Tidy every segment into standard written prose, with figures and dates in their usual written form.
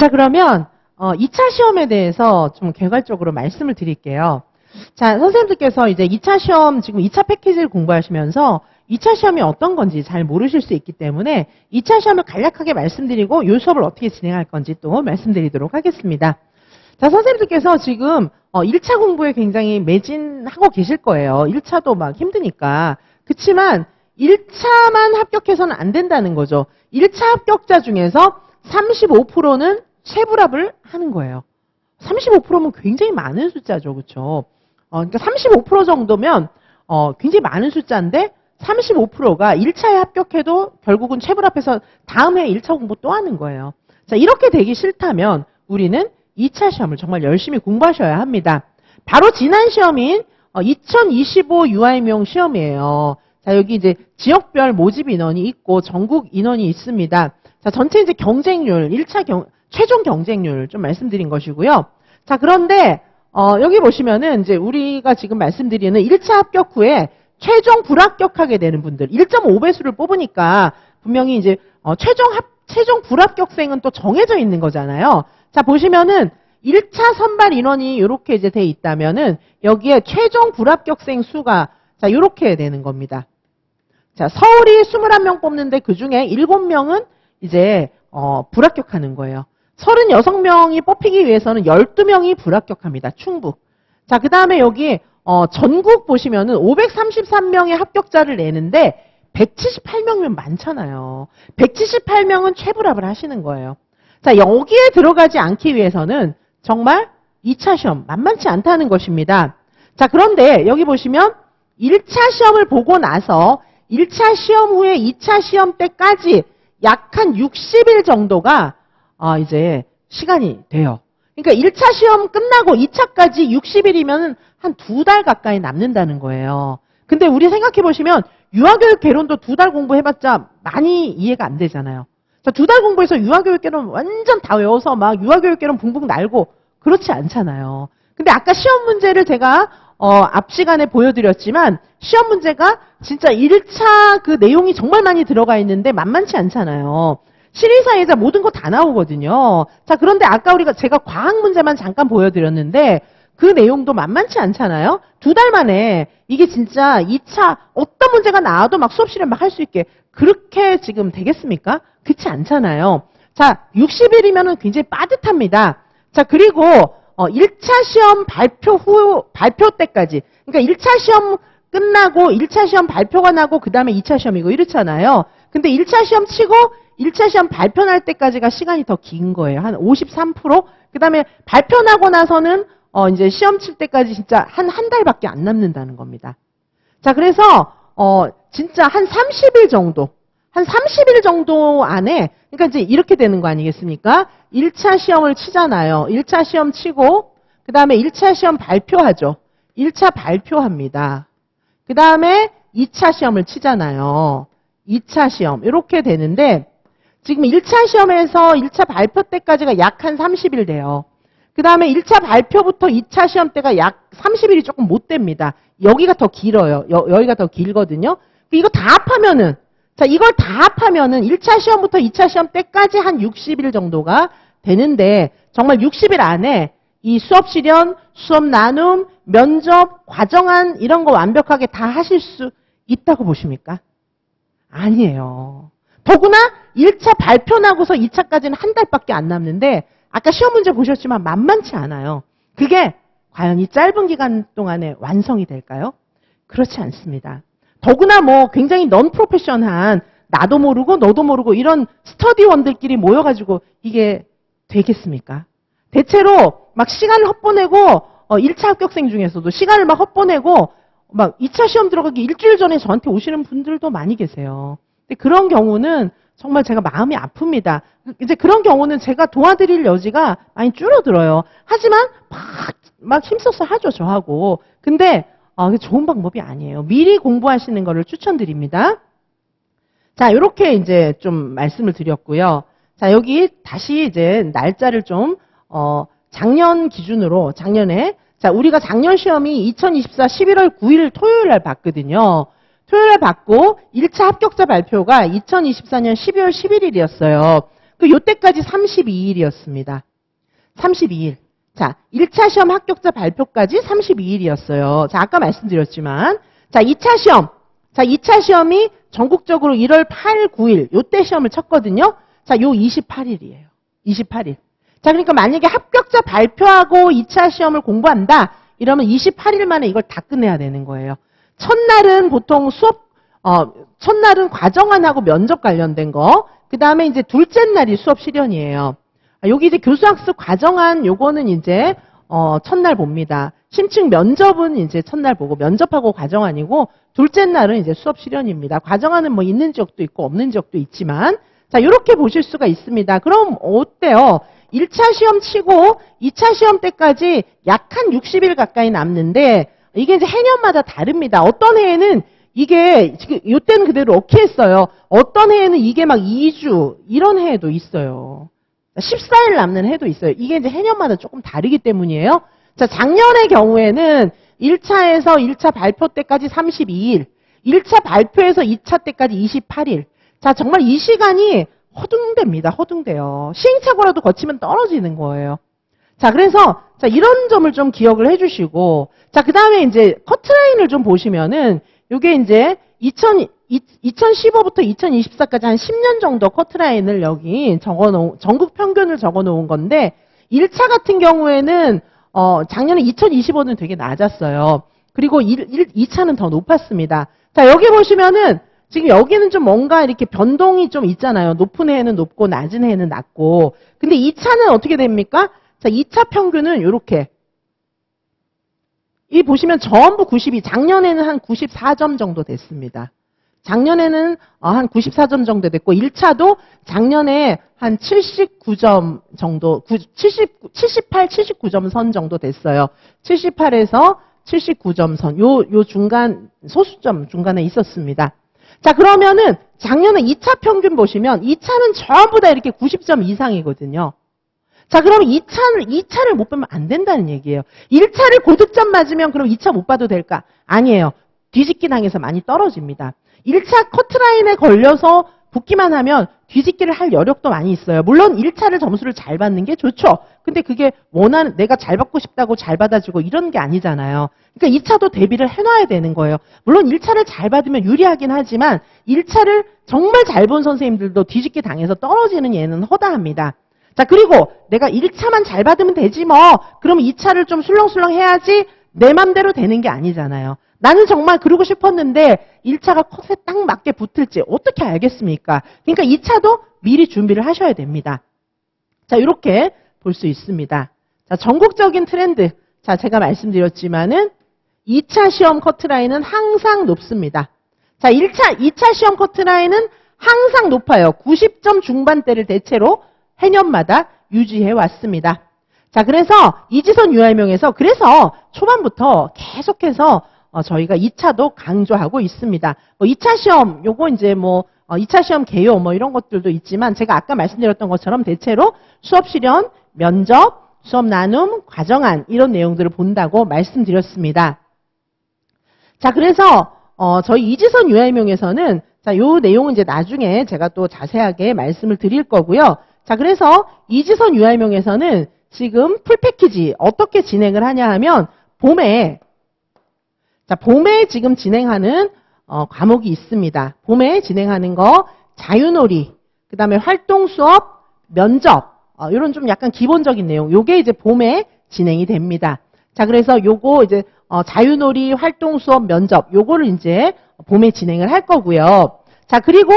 자, 그러면 2차 시험에 대해서 좀 개괄적으로 말씀을 드릴게요. 자, 선생님들께서 이제 2차 시험, 지금 2차 패키지를 공부하시면서 2차 시험이 어떤 건지 잘 모르실 수 있기 때문에 2차 시험을 간략하게 말씀드리고 이 수업을 어떻게 진행할 건지 또 말씀드리도록 하겠습니다. 자, 선생님들께서 지금 1차 공부에 굉장히 매진하고 계실 거예요. 1차도 막 힘드니까. 그치만 1차만 합격해서는 안 된다는 거죠. 1차 합격자 중에서 35%는 체불합을 하는 거예요. 35%면 굉장히 많은 숫자죠. 그렇죠? 그러니까 35% 정도면 굉장히 많은 숫자인데 35%가 1차에 합격해도 결국은 체불합해서 다음 해 1차 공부 또 하는 거예요. 자, 이렇게 되기 싫다면 우리는 2차 시험을 정말 열심히 공부하셔야 합니다. 바로 지난 시험인 2025 유아임용 시험이에요. 자, 여기 이제 지역별 모집 인원이 있고 전국 인원이 있습니다. 자, 전체 이제 경쟁률, 1차 최종 경쟁률 좀 말씀드린 것이고요. 자, 그런데 여기 보시면은 이제 우리가 지금 말씀드리는 1차 합격 후에 최종 불합격하게 되는 분들 1.5배수를 뽑으니까 분명히 이제 최종 불합격생은 또 정해져 있는 거잖아요. 자, 보시면은 1차 선발 인원이 이렇게 이제 돼 있다면은 여기에 최종 불합격생 수가 자, 이렇게 되는 겁니다. 자, 서울이 21명 뽑는데 그 중에 7명은 이제 불합격하는 거예요. 36명이 뽑히기 위해서는 12명이 불합격합니다. 충북. 자, 그 다음에 여기 전국 보시면은 533명의 합격자를 내는데 178명이면 많잖아요. 178명은 체불합을 하시는 거예요. 자, 여기에 들어가지 않기 위해서는 정말 2차 시험 만만치 않다는 것입니다. 자, 그런데 여기 보시면 1차 시험을 보고 나서 1차 시험 후에 2차 시험 때까지 약 한 60일 정도가 이제 시간이 돼요. 그러니까 1차 시험 끝나고 2차까지 60일이면 한 2달 가까이 남는다는 거예요. 근데 우리 생각해 보시면 유아교육 개론도 2달 공부해봤자 많이 이해가 안 되잖아요. 자, 2달 공부해서 유아교육 개론 완전 다 외워서 막 유아교육 개론 붕붕 날고 그렇지 않잖아요. 근데 아까 시험 문제를 제가 앞 시간에 보여드렸지만 시험 문제가 진짜 1차 그 내용이 정말 많이 들어가 있는데 만만치 않잖아요. 실의사회자 모든 거 다 나오거든요. 자, 그런데 아까 제가 과학 문제만 잠깐 보여드렸는데 그 내용도 만만치 않잖아요. 2달 만에 이게 진짜 2차 어떤 문제가 나와도 막 수업실에 막 할 수 있게 그렇게 지금 되겠습니까? 그렇지 않잖아요. 자, 60일이면 굉장히 빠듯합니다. 자, 그리고 1차 시험 발표 때까지 그러니까 1차 시험 끝나고 1차 시험 발표가 나고 그 다음에 2차 시험이고 이렇잖아요. 근데 1차 시험 치고 1차 시험 발표 날 때까지가 시간이 더 긴 거예요. 한 53%? 그 다음에 발표 나고 나서는 이제 시험 칠 때까지 진짜 한 달밖에 안 남는다는 겁니다. 자, 그래서 진짜 한 30일 정도 안에 그러니까 이제 이렇게 되는 거 아니겠습니까? 1차 시험을 치잖아요. 1차 시험 치고 그 다음에 1차 시험 발표하죠. 1차 발표합니다. 그 다음에 2차 시험을 치잖아요. 2차 시험 이렇게 되는데 지금 1차 시험에서 1차 발표 때까지가 약 한 30일 돼요. 그 다음에 1차 발표부터 2차 시험 때가 약 30일이 조금 못 됩니다. 여기가 더 길어요. 여기가 더 길거든요. 이거 다 합하면은 자, 이걸 다 합하면은 1차 시험부터 2차 시험 때까지 한 60일 정도가 되는데 정말 60일 안에 이 수업 실현, 수업 나눔, 면접, 과정안 이런 거 완벽하게 다 하실 수 있다고 보십니까? 아니에요. 더구나 1차 발표 나고서 2차까지는 한 달밖에 안 남는데 아까 시험 문제 보셨지만 만만치 않아요. 그게 과연 이 짧은 기간 동안에 완성이 될까요? 그렇지 않습니다. 더구나 뭐 굉장히 넌 프로페셔널한 나도 모르고 너도 모르고 이런 스터디원들끼리 모여가지고 이게 되겠습니까? 대체로 막 시간을 헛보내고 1차 합격생 중에서도 시간을 막 헛보내고 막 2차 시험 들어가기 일주일 전에 저한테 오시는 분들도 많이 계세요. 근데 그런 경우는 정말 제가 마음이 아픕니다. 이제 그런 경우는 제가 도와드릴 여지가 많이 줄어들어요. 하지만 막 힘써서 하죠, 저하고. 근데 그게 좋은 방법이 아니에요. 미리 공부하시는 거를 추천드립니다. 자, 이렇게 이제 좀 말씀을 드렸고요. 자, 여기 다시 이제 날짜를 좀 작년 기준으로 작년에 자, 우리가 작년 시험이 2024 11월 9일 토요일 날 봤거든요. 토요일 날 받고 1차 합격자 발표가 2024년 12월 11일이었어요. 요때까지 32일이었습니다. 32일. 자, 1차 시험 합격자 발표까지 32일이었어요. 자, 아까 말씀드렸지만. 자, 2차 시험. 자, 2차 시험이 전국적으로 1월 8일, 9일. 요때 시험을 쳤거든요. 자, 요 28일이에요. 28일. 자, 그러니까 만약에 합격자 발표하고 2차 시험을 공부한다. 이러면 28일 만에 이걸 다 끝내야 되는 거예요. 첫날은 보통 첫날은 과정안하고 면접 관련된 거. 그 다음에 이제 둘째 날이 수업 실현이에요. 여기 이제 교수학습 과정안 요거는 이제 첫날 봅니다. 심층 면접은 이제 첫날 보고 면접하고 과정안이고 둘째 날은 이제 수업 실현입니다. 과정안은 뭐 있는 지역도 있고 없는 지역도 있지만 자, 요렇게 보실 수가 있습니다. 그럼 어때요? 1차 시험 치고 2차 시험 때까지 약 한 60일 가까이 남는데 이게 이제 해년마다 다릅니다. 어떤 해에는 이게 지금 요때는 그대로 오케이 했어요. 어떤 해에는 이게 막 2주 이런 해에도 있어요. 14일 남는 해도 있어요. 이게 이제 해년마다 조금 다르기 때문이에요. 자, 작년의 경우에는 1차에서 1차 발표 때까지 32일, 1차 발표에서 2차 때까지 28일. 자, 정말 이 시간이 허둥댑니다. 허둥대요. 시행착오라도 거치면 떨어지는 거예요. 자, 그래서 자, 이런 점을 좀 기억을 해주시고, 자, 그 다음에 이제 커트라인을 좀 보시면은 요게 이제 2015부터 2024까지 한 10년 정도 커트라인을 여기 전국 평균을 적어 놓은 건데 1차 같은 경우에는 작년에 2025는 되게 낮았어요. 그리고 2차는 더 높았습니다. 자, 여기 보시면은 지금 여기는 좀 뭔가 이렇게 변동이 좀 있잖아요. 높은 해에는 높고 낮은 해에는 낮고. 근데 2차는 어떻게 됩니까? 자, 2차 평균은 요렇게. 이 보시면 전부 92, 작년에는 한 94점 정도 됐습니다. 작년에는 한 94점 정도 됐고 1차도 작년에 한 79점 정도, 78, 79점 선 정도 됐어요. 78에서 79점 선, 요 중간, 소수점 중간에 있었습니다. 자, 그러면은 작년에 2차 평균 보시면 2차는 전부 다 이렇게 90점 이상이거든요. 자, 그러면 2차를 못 빼면 안 된다는 얘기예요. 1차를 고득점 맞으면 그럼 2차 못 봐도 될까? 아니에요. 뒤집기 당해서 많이 떨어집니다. 1차 커트라인에 걸려서 붙기만 하면 뒤집기를 할 여력도 많이 있어요. 물론 1차를 점수를 잘 받는 게 좋죠. 근데 그게 내가 잘 받고 싶다고 잘 받아주고 이런 게 아니잖아요. 그러니까 2차도 대비를 해놔야 되는 거예요. 물론 1차를 잘 받으면 유리하긴 하지만 1차를 정말 잘 본 선생님들도 뒤집기 당해서 떨어지는 예는 허다합니다. 자, 그리고 내가 1차만 잘 받으면 되지 뭐. 그럼 2차를 좀 술렁술렁 해야지 내 맘대로 되는 게 아니잖아요. 나는 정말 그러고 싶었는데 1차가 컷에 딱 맞게 붙을지 어떻게 알겠습니까? 그러니까 2차도 미리 준비를 하셔야 됩니다. 자, 이렇게 볼 수 있습니다. 자, 전국적인 트렌드. 자, 제가 말씀드렸지만은 2차 시험 커트라인은 항상 높습니다. 자, 2차 시험 커트라인은 항상 높아요. 90점 중반대를 대체로 해년마다 유지해 왔습니다. 자, 그래서 이지선 유알명에서 그래서 초반부터 계속해서 저희가 2차도 강조하고 있습니다. 2차 시험, 요거 이제 2차 시험 개요 이런 것들도 있지만 제가 아까 말씀드렸던 것처럼 대체로 수업 실현, 면접, 수업 나눔, 과정안 이런 내용들을 본다고 말씀드렸습니다. 자, 그래서 저희 이지선 유알명에서는 자, 요 내용은 이제 나중에 제가 또 자세하게 말씀을 드릴 거고요. 자, 그래서 이지선 유알명에서는 지금 풀패키지 어떻게 진행을 하냐 하면 봄에 지금 진행하는 과목이 있습니다. 봄에 진행하는 거 자유놀이, 그 다음에 활동 수업, 면접 이런 좀 약간 기본적인 내용. 요게 이제 봄에 진행이 됩니다. 자, 그래서 요거 이제 자유놀이, 활동 수업, 면접 요거를 이제 봄에 진행을 할 거고요. 자, 그리고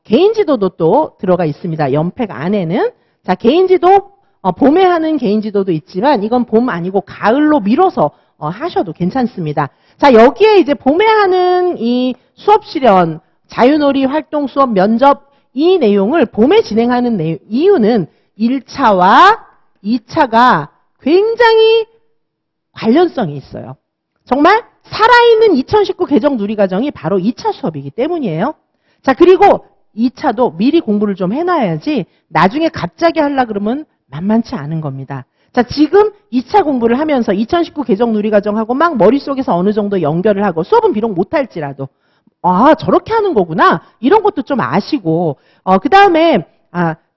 개인지도도 또 들어가 있습니다. 연팩 안에는. 자, 개인지도 봄에 하는 개인지도도 있지만 이건 봄 아니고 가을로 미뤄서 하셔도 괜찮습니다. 자, 여기에 이제 봄에 하는 이 수업 실현, 자유놀이, 활동 수업, 면접 이 내용을 봄에 진행하는 이유는 1차와 2차가 굉장히 관련성이 있어요. 정말 살아있는 2019 개정 누리과정이 바로 2차 수업이기 때문이에요. 자, 그리고 2차도 미리 공부를 좀 해놔야지 나중에 갑자기 하려고 그러면 만만치 않은 겁니다. 자, 지금 2차 공부를 하면서 2019 개정 누리과정하고 막 머릿속에서 어느 정도 연결을 하고 수업은 비록 못할지라도 저렇게 하는 거구나 이런 것도 좀 아시고 그 다음에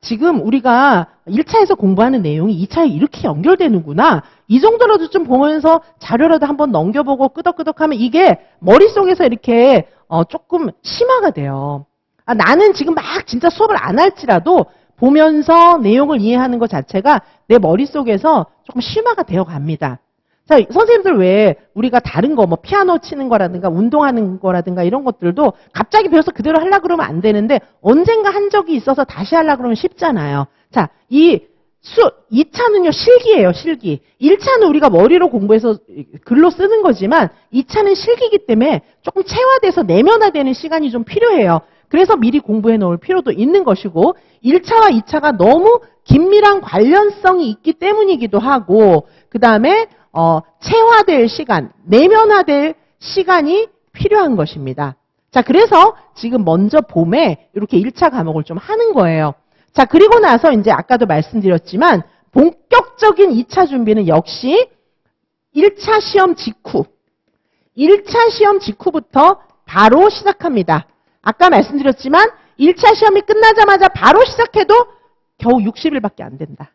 지금 우리가 1차에서 공부하는 내용이 2차에 이렇게 연결되는구나. 이 정도라도 좀 보면서 자료라도 한번 넘겨보고 끄덕끄덕하면 이게 머릿속에서 이렇게 조금 심화가 돼요. 나는 지금 막 진짜 수업을 안 할지라도 보면서 내용을 이해하는 것 자체가 내 머릿속에서 조금 심화가 되어 갑니다. 자, 선생님들 왜 우리가 다른 거, 뭐 피아노 치는 거라든가 운동하는 거라든가 이런 것들도 갑자기 배워서 그대로 하려고 그러면 안 되는데 언젠가 한 적이 있어서 다시 하려고 그러면 쉽잖아요. 자, 2차는요, 실기예요, 실기. 1차는 우리가 머리로 공부해서 글로 쓰는 거지만 2차는 실기이기 때문에 조금 체화돼서 내면화되는 시간이 좀 필요해요. 그래서 미리 공부해 놓을 필요도 있는 것이고 1차와 2차가 너무 긴밀한 관련성이 있기 때문이기도 하고 그 다음에 체화될 시간, 내면화될 시간이 필요한 것입니다. 자, 그래서 지금 먼저 봄에 이렇게 1차 과목을 좀 하는 거예요. 자, 그리고 나서 이제 아까도 말씀드렸지만 본격적인 2차 준비는 역시 1차 시험 직후, 1차 시험 직후부터 바로 시작합니다. 아까 말씀드렸지만 1차 시험이 끝나자마자 바로 시작해도 겨우 60일밖에 안 된다.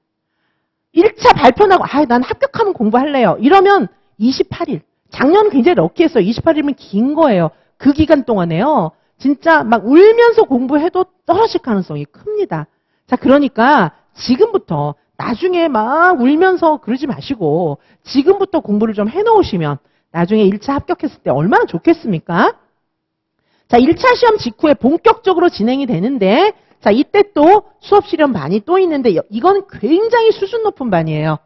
1차 발표 나고 난 합격하면 공부할래요. 이러면 28일. 작년 굉장히 럭키했어요. 28일이면 긴 거예요. 그 기간 동안에요. 진짜 막 울면서 공부해도 떨어질 가능성이 큽니다. 자, 그러니까 지금부터 나중에 막 울면서 그러지 마시고 지금부터 공부를 좀 해놓으시면 나중에 1차 합격했을 때 얼마나 좋겠습니까? 자, 1차 시험 직후에 본격적으로 진행이 되는데 자, 이때 또 수업 실험 반이 또 있는데 이건 굉장히 수준 높은 반이에요.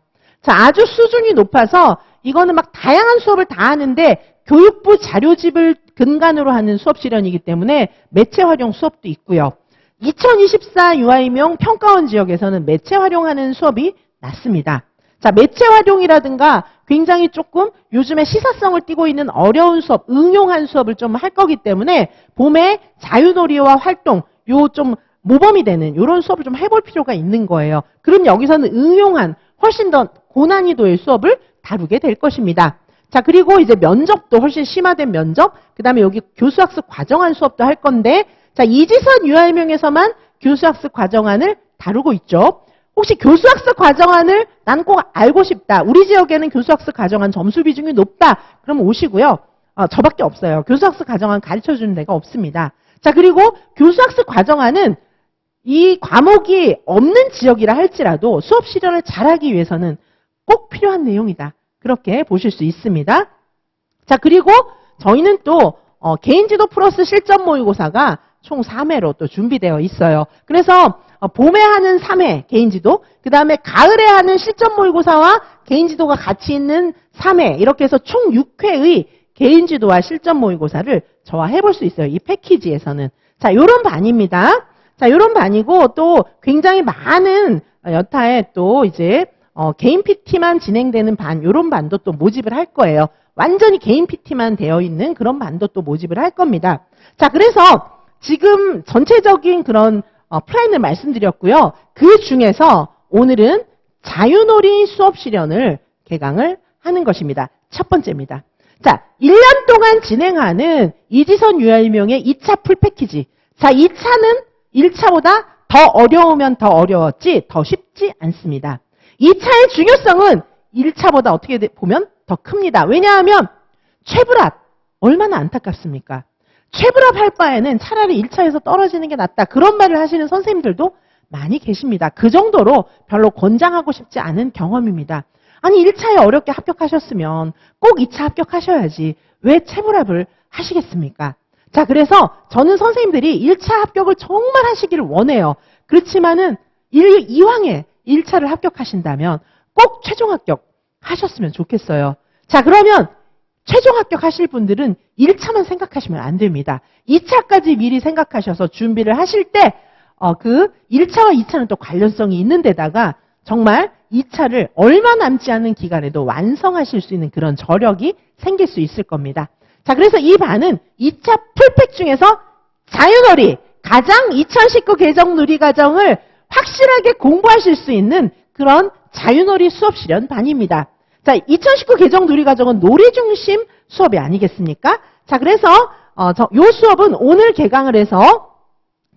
자, 아주 수준이 높아서 이거는 막 다양한 수업을 다 하는데 교육부 자료집을 근간으로 하는 수업 실험이기 때문에 매체 활용 수업도 있고요. 2024 유아임용 평가원 지역에서는 매체 활용하는 수업이 낮습니다. 자, 매체 활용이라든가 굉장히 조금 요즘에 시사성을 띠고 있는 어려운 수업, 응용한 수업을 좀 할 거기 때문에 봄에 자유놀이와 활동, 요 좀 모범이 되는 이런 수업을 좀 해볼 필요가 있는 거예요. 그럼 여기서는 응용한 훨씬 더 고난이도의 수업을 다루게 될 것입니다. 자, 그리고 이제 면접도 훨씬 심화된 면접, 그 다음에 여기 교수학습 과정안 수업도 할 건데 자, 이지선 유아임용에서만 교수학습 과정안을 다루고 있죠. 혹시 교수학습 과정안을 난 꼭 알고 싶다. 우리 지역에는 교수학습 과정안 점수 비중이 높다. 그러면 오시고요. 저밖에 없어요. 교수학습 과정안 가르쳐주는 데가 없습니다. 자, 그리고 교수학습 과정안은 이 과목이 없는 지역이라 할지라도 수업 실현을 잘하기 위해서는 꼭 필요한 내용이다. 그렇게 보실 수 있습니다. 자, 그리고 저희는 또 개인지도 플러스 실전 모의고사가 총 3회로 또 준비되어 있어요. 그래서 봄에 하는 3회 개인지도, 그 다음에 가을에 하는 실전 모의고사와 개인지도가 같이 있는 3회 이렇게 해서 총 6회의 개인지도와 실전 모의고사를 저와 해볼 수 있어요. 이 패키지에서는. 자, 요런 반입니다. 자, 요런 반이고 또 굉장히 많은 여타의 또 이제 개인 PT만 진행되는 반, 요런 반도 또 모집을 할 거예요. 완전히 개인 PT만 되어 있는 그런 반도 또 모집을 할 겁니다. 자, 그래서 지금 전체적인 그런 플랜을 말씀드렸고요. 그 중에서 오늘은 자유놀이 수업 실현을 개강을 하는 것입니다. 첫 번째입니다. 자, 1년 동안 진행하는 이지선 유아임용의 2차 풀 패키지. 자, 2차는 1차보다 더 어려우면 더 어려웠지 더 쉽지 않습니다. 2차의 중요성은 1차보다 어떻게 보면 더 큽니다. 왜냐하면 최불합 얼마나 안타깝습니까? 최불합 할 바에는 차라리 1차에서 떨어지는 게 낫다. 그런 말을 하시는 선생님들도 많이 계십니다. 그 정도로 별로 권장하고 싶지 않은 경험입니다. 아니 1차에 어렵게 합격하셨으면 꼭 2차 합격하셔야지 왜 최불합을 하시겠습니까? 자, 그래서 저는 선생님들이 1차 합격을 정말 하시기를 원해요. 그렇지만은 이왕에 1차를 합격하신다면 꼭 최종 합격 하셨으면 좋겠어요. 자, 그러면 최종 합격하실 분들은 1차만 생각하시면 안 됩니다. 2차까지 미리 생각하셔서 준비를 하실 때 그 1차와 2차는 또 관련성이 있는 데다가 정말 2차를 얼마 남지 않은 기간에도 완성하실 수 있는 그런 저력이 생길 수 있을 겁니다. 자, 그래서 이 반은 2차 풀팩 중에서 자유놀이, 가장 2019 개정 누리과정을 확실하게 공부하실 수 있는 그런 자유놀이 수업 실현 반입니다. 자, 2019 개정 누리과정은 놀이 중심 수업이 아니겠습니까? 자, 그래서 요 수업은 오늘 개강을 해서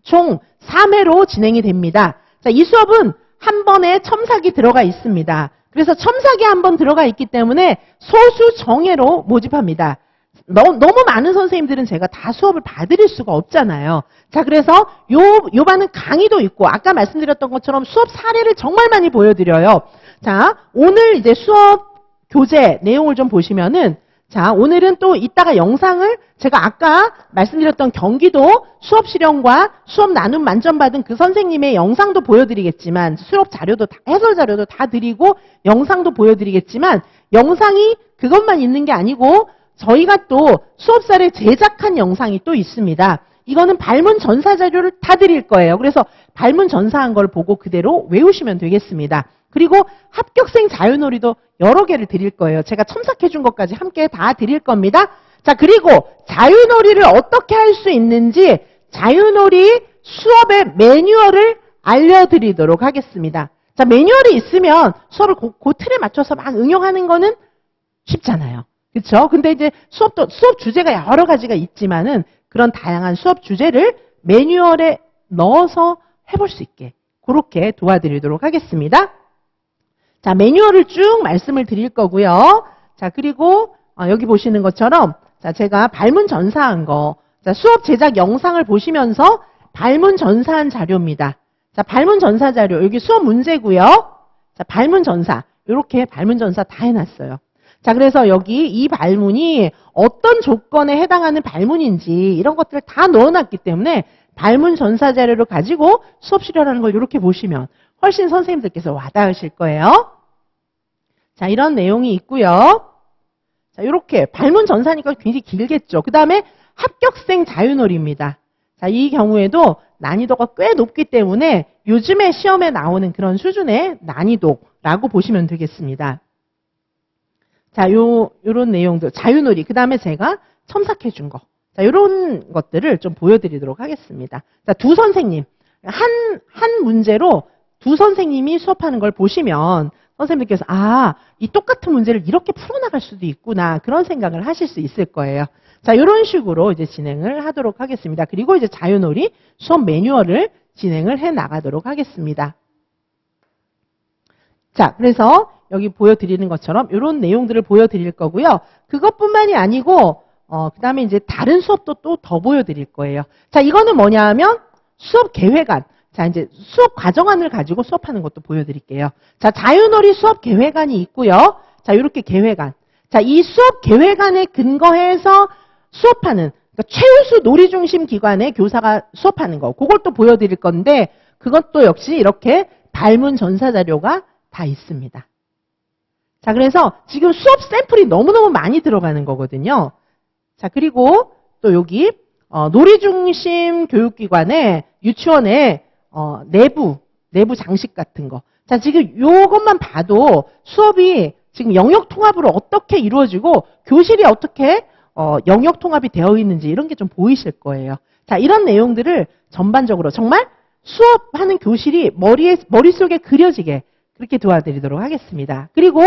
총 3회로 진행이 됩니다. 자, 이 수업은 한 번에 첨삭이 들어가 있습니다. 그래서 첨삭이 한 번 들어가 있기 때문에 소수 정예로 모집합니다. 너무 많은 선생님들은 제가 다 수업을 봐드릴 수가 없잖아요. 자, 그래서 요 반은 강의도 있고, 아까 말씀드렸던 것처럼 수업 사례를 정말 많이 보여드려요. 자, 오늘 이제 수업 교재 내용을 좀 보시면은, 자, 오늘은 또 이따가 영상을 제가 아까 말씀드렸던 경기도 수업 실현과 수업 나눔 만점 받은 그 선생님의 영상도 보여드리겠지만, 수업 자료도 해설 자료도 다 드리고 영상도 보여드리겠지만, 영상이 그것만 있는 게 아니고 저희가 또 수업사를 제작한 영상이 또 있습니다. 이거는 발문 전사 자료를 다 드릴 거예요. 그래서 발문 전사한 걸 보고 그대로 외우시면 되겠습니다. 그리고 합격생 자유놀이도 여러 개를 드릴 거예요. 제가 첨삭해 준 것까지 함께 다 드릴 겁니다. 자, 그리고 자유놀이를 어떻게 할 수 있는지 자유놀이 수업의 매뉴얼을 알려드리도록 하겠습니다. 자, 매뉴얼이 있으면 수업을 그 틀에 맞춰서 막 응용하는 거는 쉽잖아요. 그렇죠? 근데 이제 수업 주제가 여러 가지가 있지만은 그런 다양한 수업 주제를 매뉴얼에 넣어서 해볼 수 있게 그렇게 도와드리도록 하겠습니다. 자, 매뉴얼을 쭉 말씀을 드릴 거고요. 자, 그리고 여기 보시는 것처럼 자, 제가 발문 전사한 거, 자, 수업 제작 영상을 보시면서 발문 전사한 자료입니다. 자, 발문 전사 자료 여기 수업 문제고요. 자, 발문 전사 이렇게 발문 전사 다 해놨어요. 자, 그래서 여기 이 발문이 어떤 조건에 해당하는 발문인지 이런 것들을 다 넣어놨기 때문에 발문 전사 자료를 가지고 수업 실현하는 걸 이렇게 보시면 훨씬 선생님들께서 와닿으실 거예요. 자, 이런 내용이 있고요. 자, 이렇게 발문 전사니까 굉장히 길겠죠. 그 다음에 합격생 자유놀이입니다. 자, 이 경우에도 난이도가 꽤 높기 때문에 요즘에 시험에 나오는 그런 수준의 난이도라고 보시면 되겠습니다. 자, 요런 내용들, 자유놀이, 그 다음에 제가 첨삭해 준 거. 자, 요런 것들을 좀 보여드리도록 하겠습니다. 자, 두 선생님, 한 문제로 두 선생님이 수업하는 걸 보시면 선생님들께서, 이 똑같은 문제를 이렇게 풀어나갈 수도 있구나. 그런 생각을 하실 수 있을 거예요. 자, 요런 식으로 이제 진행을 하도록 하겠습니다. 그리고 이제 자유놀이 수업 매뉴얼을 진행을 해 나가도록 하겠습니다. 자, 그래서 여기 보여드리는 것처럼 이런 내용들을 보여드릴 거고요. 그것뿐만이 아니고 그 다음에 이제 다른 수업도 또 더 보여드릴 거예요. 자, 이거는 뭐냐 하면 수업 계획안. 자, 이제 수업 과정안을 가지고 수업하는 것도 보여드릴게요. 자, 자유놀이 수업 계획안이 있고요. 자, 이렇게 계획안. 자, 이 수업 계획안에 근거해서 수업하는 그러니까 최우수 놀이 중심 기관의 교사가 수업하는 거. 그걸 또 보여드릴 건데 그것도 역시 이렇게 발문 전사 자료가 다 있습니다. 자, 그래서 지금 수업 샘플이 너무너무 많이 들어가는 거거든요. 자, 그리고 또 여기 놀이중심 교육기관의 유치원의 내부 장식 같은 거. 자, 지금 요것만 봐도 수업이 지금 영역 통합으로 어떻게 이루어지고 교실이 어떻게 영역 통합이 되어 있는지 이런 게 좀 보이실 거예요. 자, 이런 내용들을 전반적으로 정말 수업하는 교실이 머릿속에 그려지게 그렇게 도와드리도록 하겠습니다. 그리고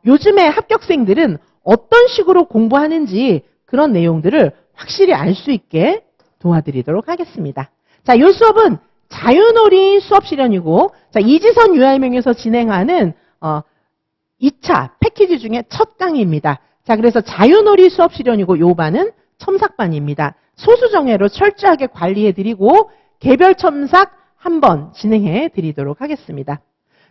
요즘에 합격생들은 어떤 식으로 공부하는지 그런 내용들을 확실히 알 수 있게 도와드리도록 하겠습니다. 자, 이 수업은 자유놀이 수업 실현이고, 자, 이지선 유아임용에서 진행하는 2차 패키지 중에 첫 강의입니다. 자, 그래서 자유놀이 수업 실현이고 요 반은 첨삭반입니다. 소수정예로 철저하게 관리해드리고 개별 첨삭 한번 진행해드리도록 하겠습니다.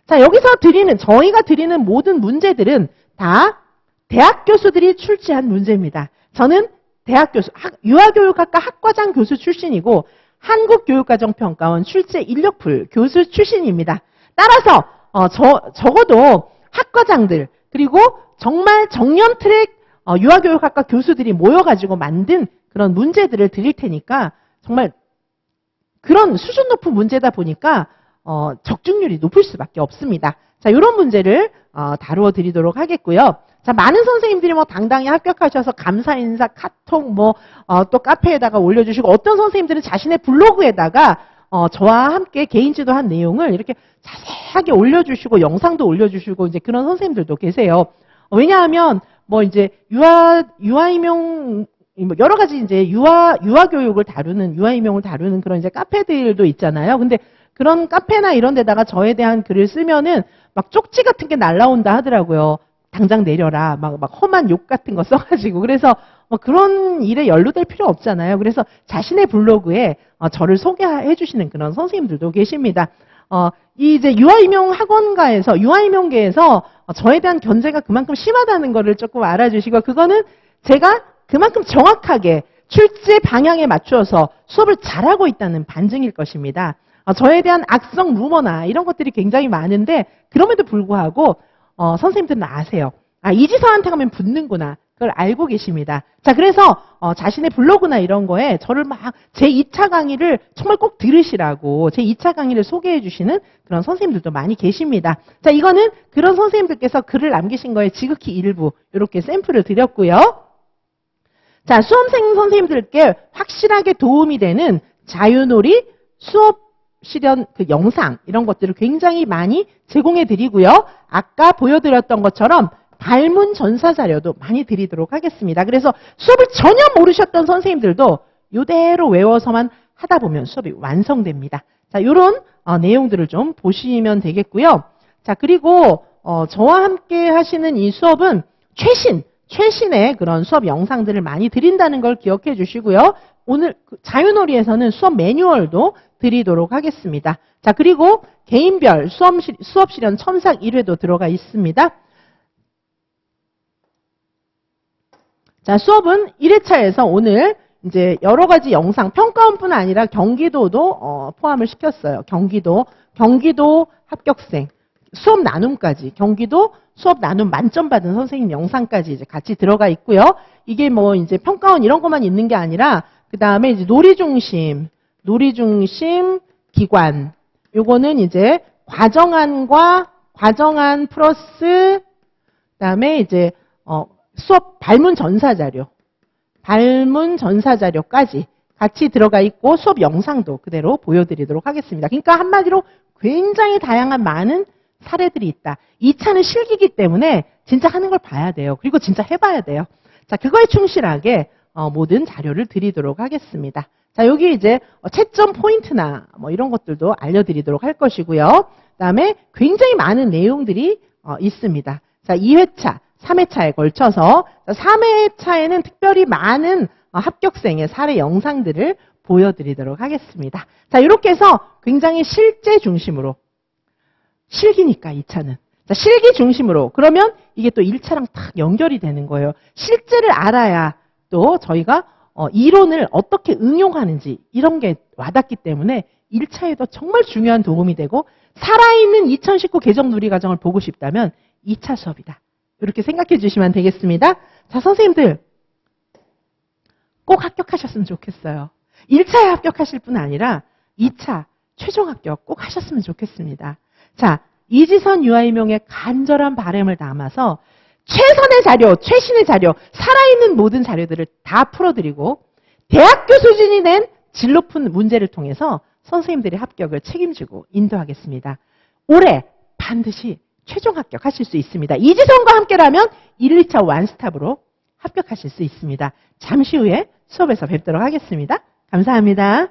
자, 여기서 저희가 드리는 모든 문제들은 다 대학 교수들이 출제한 문제입니다. 저는 대학 교수, 유아교육학과 학과장 교수 출신이고 한국교육과정평가원 출제 인력풀 교수 출신입니다. 따라서 적어도 학과장들 그리고 정말 정년 트랙 유아교육학과 교수들이 모여가지고 만든 그런 문제들을 드릴 테니까 정말 그런 수준 높은 문제다 보니까 적중률이 높을 수밖에 없습니다. 자, 이런 문제를 다루어 드리도록 하겠고요. 자, 많은 선생님들이 당당히 합격하셔서 감사 인사, 카톡, 또 카페에다가 올려주시고, 어떤 선생님들은 자신의 블로그에다가, 저와 함께 개인 지도한 내용을 이렇게 자세하게 올려주시고, 영상도 올려주시고, 이제 그런 선생님들도 계세요. 왜냐하면, 이제, 유아임용 뭐 여러 가지 이제 유아 교육을 다루는, 유아 임용을 다루는 그런 이제 카페들도 있잖아요. 근데 그런 카페나 이런 데다가 저에 대한 글을 쓰면은 막 쪽지 같은 게 날라온다 하더라고요. 당장 내려라. 막 험한 욕 같은 거 써가지고. 그래서 뭐 그런 일에 연루될 필요 없잖아요. 그래서 자신의 블로그에 저를 소개해 주시는 그런 선생님들도 계십니다. 이 이제 유아임용 학원가에서, 유아임용계에서 저에 대한 견제가 그만큼 심하다는 거를 조금 알아주시고, 그거는 제가 그만큼 정확하게 출제 방향에 맞추어서 수업을 잘하고 있다는 반증일 것입니다. 저에 대한 악성 루머나 이런 것들이 굉장히 많은데, 그럼에도 불구하고 선생님들은 아세요. 이지서한테 가면 붙는구나. 그걸 알고 계십니다. 자, 그래서 자신의 블로그나 이런 거에 저를 막 제 2차 강의를 정말 꼭 들으시라고 제 2차 강의를 소개해 주시는 그런 선생님들도 많이 계십니다. 자, 이거는 그런 선생님들께서 글을 남기신 거에 지극히 일부 이렇게 샘플을 드렸고요. 자, 수험생 선생님들께 확실하게 도움이 되는 자유놀이 수업 실현 그 영상 이런 것들을 굉장히 많이 제공해 드리고요. 아까 보여드렸던 것처럼 발문 전사 자료도 많이 드리도록 하겠습니다. 그래서 수업을 전혀 모르셨던 선생님들도 이대로 외워서만 하다 보면 수업이 완성됩니다. 자, 이런 내용들을 좀 보시면 되겠고요. 자, 그리고 저와 함께 하시는 이 수업은 최신의 그런 수업 영상들을 많이 드린다는 걸 기억해 주시고요. 오늘 자유놀이에서는 수업 매뉴얼도 드리도록 하겠습니다. 자, 그리고 개인별 수업 실현 첨삭 1회도 들어가 있습니다. 자, 수업은 1회차에서 오늘 이제 여러 가지 영상, 평가원뿐 아니라 경기도도 포함을 시켰어요. 경기도 합격생, 수업 나눔까지, 경기도 수업 나눔 만점 받은 선생님 영상까지 이제 같이 들어가 있고요. 이게 뭐 이제 평가원 이런 것만 있는 게 아니라, 그 다음에 이제 놀이중심 기관, 요거는 이제 과정안 플러스, 그 다음에 이제, 수업 발문 전사 자료까지 같이 들어가 있고 수업 영상도 그대로 보여드리도록 하겠습니다. 그러니까 한마디로 굉장히 다양한 많은 사례들이 있다. 2차는 실기이기 때문에 진짜 하는 걸 봐야 돼요. 그리고 진짜 해봐야 돼요. 자, 그거에 충실하게 모든 자료를 드리도록 하겠습니다. 자, 여기 이제 채점 포인트나 뭐 이런 것들도 알려드리도록 할 것이고요. 그 다음에 굉장히 많은 내용들이 있습니다. 자, 2회차, 3회차에 걸쳐서 3회차에는 특별히 많은 합격생의 사례 영상들을 보여드리도록 하겠습니다. 자, 이렇게 해서 굉장히 실제 중심으로, 실기니까 2차는. 자, 실기 중심으로. 그러면 이게 또 1차랑 딱 연결이 되는 거예요. 실제를 알아야 또 저희가 이론을 어떻게 응용하는지 이런 게 와닿기 때문에 1차에도 정말 중요한 도움이 되고, 살아있는 2019 개정 누리과정을 보고 싶다면 2차 수업이다. 이렇게 생각해 주시면 되겠습니다. 자, 선생님들 꼭 합격하셨으면 좋겠어요. 1차에 합격하실 뿐 아니라 2차 최종 합격 꼭 하셨으면 좋겠습니다. 자, 이지선 유아임용의 간절한 바람을 담아서 최선의 자료, 최신의 자료, 살아있는 모든 자료들을 다 풀어드리고 대학교 수준이 된 질 높은 문제를 통해서 선생님들의 합격을 책임지고 인도하겠습니다. 올해 반드시 최종 합격하실 수 있습니다. 이지선과 함께라면 1, 2차 원스톱으로 합격하실 수 있습니다. 잠시 후에 수업에서 뵙도록 하겠습니다. 감사합니다.